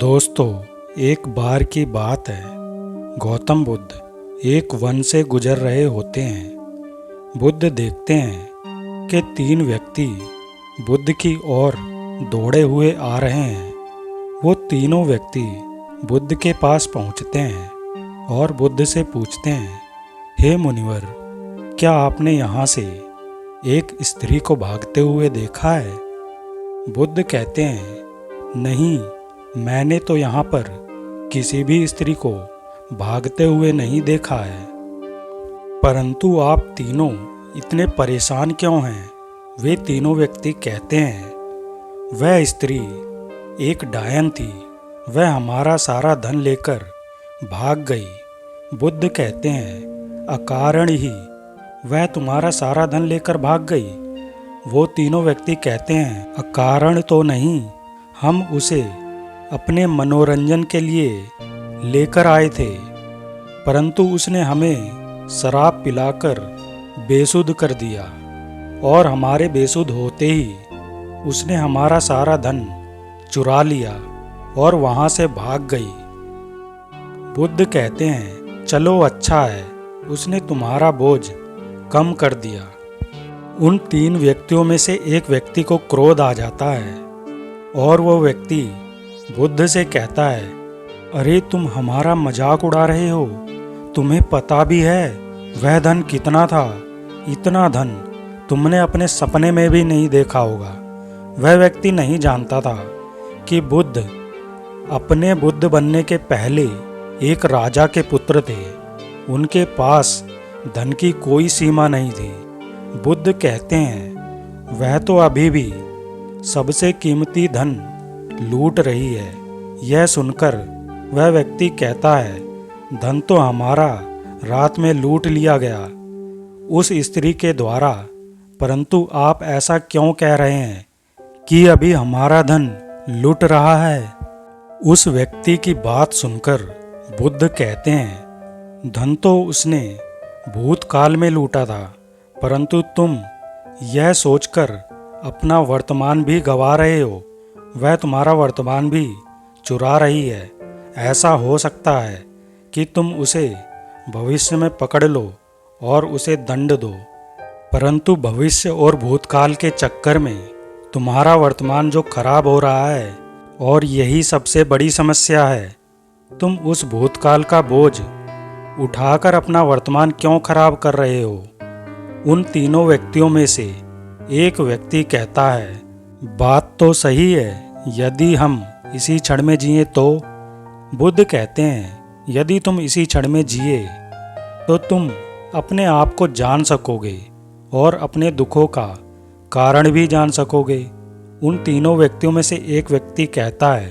दोस्तों, एक बार की बात है। गौतम बुद्ध एक वन से गुजर रहे होते हैं। बुद्ध देखते हैं कि 3 व्यक्ति बुद्ध की ओर दौड़े हुए आ रहे हैं। वो तीनों व्यक्ति बुद्ध के पास पहुंचते हैं और बुद्ध से पूछते हैं, हे मुनिवर, क्या आपने यहाँ से एक स्त्री को भागते हुए देखा है? बुद्ध कहते हैं, नहीं, मैंने तो यहाँ पर किसी भी स्त्री को भागते हुए नहीं देखा है। परंतु आप तीनों इतने परेशान क्यों हैं? वे तीनों व्यक्ति कहते हैं, वह स्त्री एक डायन थी, वह हमारा सारा धन लेकर भाग गई। बुद्ध कहते हैं, अकारण ही वह तुम्हारा सारा धन लेकर भाग गई? वो तीनों व्यक्ति कहते हैं, अकारण तो नहीं, हम उसे अपने मनोरंजन के लिए लेकर आए थे, परंतु उसने हमें शराब पिलाकर बेसुध कर दिया और हमारे बेसुध होते ही उसने हमारा सारा धन चुरा लिया और वहां से भाग गई। बुद्ध कहते हैं, चलो अच्छा है, उसने तुम्हारा बोझ कम कर दिया। उन 3 व्यक्तियों में से एक व्यक्ति को क्रोध आ जाता है और वो व्यक्ति बुद्ध से कहता है, अरे तुम हमारा मजाक उड़ा रहे हो, तुम्हें पता भी है वह धन कितना था? इतना धन तुमने अपने सपने में भी नहीं देखा होगा। वह व्यक्ति नहीं जानता था कि बुद्ध अपने बुद्ध बनने के पहले एक राजा के पुत्र थे। उनके पास धन की कोई सीमा नहीं थी। बुद्ध कहते हैं, वह तो अभी भी सबसे कीमती धन लूट रही है। यह सुनकर वह व्यक्ति कहता है, धन तो हमारा रात में लूट लिया गया उस स्त्री के द्वारा, परंतु आप ऐसा क्यों कह रहे हैं कि अभी हमारा धन लूट रहा है? उस व्यक्ति की बात सुनकर बुद्ध कहते हैं, धन तो उसने भूतकाल में लूटा था, परंतु तुम यह सोचकर अपना वर्तमान भी गंवा रहे हो। वह तुम्हारा वर्तमान भी चुरा रही है। ऐसा हो सकता है कि तुम उसे भविष्य में पकड़ लो और उसे दंड दो, परंतु भविष्य और भूतकाल के चक्कर में तुम्हारा वर्तमान जो खराब हो रहा है, और यही सबसे बड़ी समस्या है। तुम उस भूतकाल का बोझ उठाकर अपना वर्तमान क्यों खराब कर रहे हो? उन तीनों व्यक्तियों में से एक व्यक्ति कहता है, बात तो सही है, यदि हम इसी क्षण में जिए तो? बुद्ध कहते हैं, यदि तुम इसी क्षण में जिए तो तुम अपने आप को जान सकोगे और अपने दुखों का कारण भी जान सकोगे। उन तीनों व्यक्तियों में से एक व्यक्ति कहता है,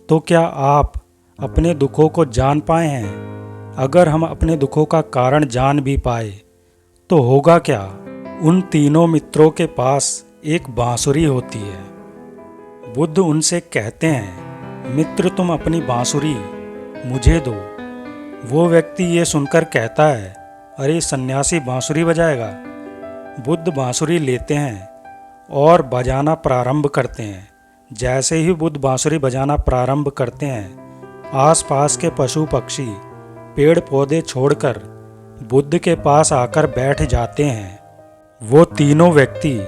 तो क्या आप अपने दुखों को जान पाए हैं? अगर हम अपने दुखों का कारण जान भी पाए तो होगा क्या? उन तीनों मित्रों के पास एक बांसुरी होती है। बुद्ध उनसे कहते हैं, मित्र, तुम अपनी बांसुरी मुझे दो। वो व्यक्ति ये सुनकर कहता है, अरे सन्यासी बांसुरी बजाएगा? बुद्ध बांसुरी लेते हैं और बजाना प्रारंभ करते हैं। जैसे ही बुद्ध बांसुरी बजाना प्रारंभ करते हैं, आसपास के पशु पक्षी पेड़ पौधे छोड़कर बुद्ध के पास आकर बैठ जाते हैं। वो तीनों व्यक्ति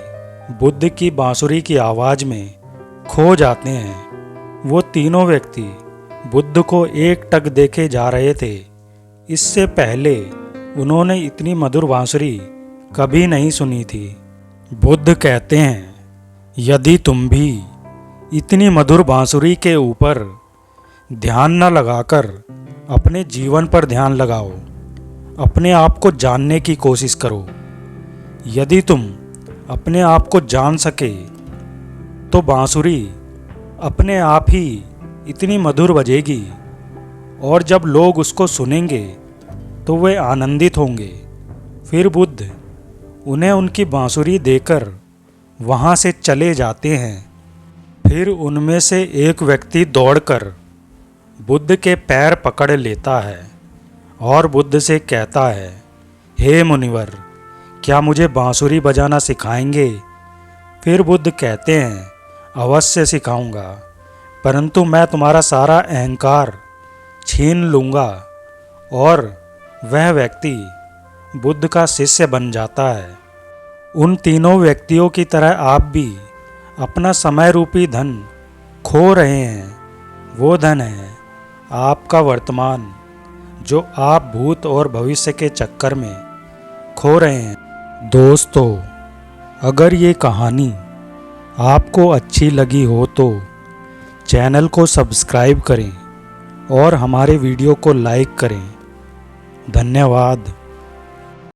बुद्ध की बांसुरी की आवाज़ में खो जाते हैं। वो तीनों व्यक्ति बुद्ध को एकटक देखे जा रहे थे। इससे पहले उन्होंने इतनी मधुर बांसुरी कभी नहीं सुनी थी। बुद्ध कहते हैं, यदि तुम भी इतनी मधुर बांसुरी के ऊपर ध्यान न लगाकर अपने जीवन पर ध्यान लगाओ, अपने आप को जानने की कोशिश करो। यदि तुम अपने आप को जान सके तो बांसुरी अपने आप ही इतनी मधुर बजेगी और जब लोग उसको सुनेंगे तो वे आनंदित होंगे। फिर बुद्ध उन्हें उनकी बांसुरी देकर वहाँ से चले जाते हैं। फिर उनमें से एक व्यक्ति दौड़कर बुद्ध के पैर पकड़ लेता है और बुद्ध से कहता है, हे मुनिवर, क्या मुझे बांसुरी बजाना सिखाएंगे? फिर बुद्ध कहते हैं, अवश्य सिखाऊंगा, परंतु मैं तुम्हारा सारा अहंकार छीन लूँगा और वह व्यक्ति बुद्ध का शिष्य बन जाता है। उन तीनों व्यक्तियों की तरह आप भी अपना समय रूपी धन खो रहे हैं। वो धन है आपका वर्तमान, जो आप भूत और भविष्य के चक्कर में खो रहे हैं। दोस्तों, अगर ये कहानी आपको अच्छी लगी हो तो चैनल को सब्सक्राइब करें और हमारे वीडियो को लाइक करें। धन्यवाद।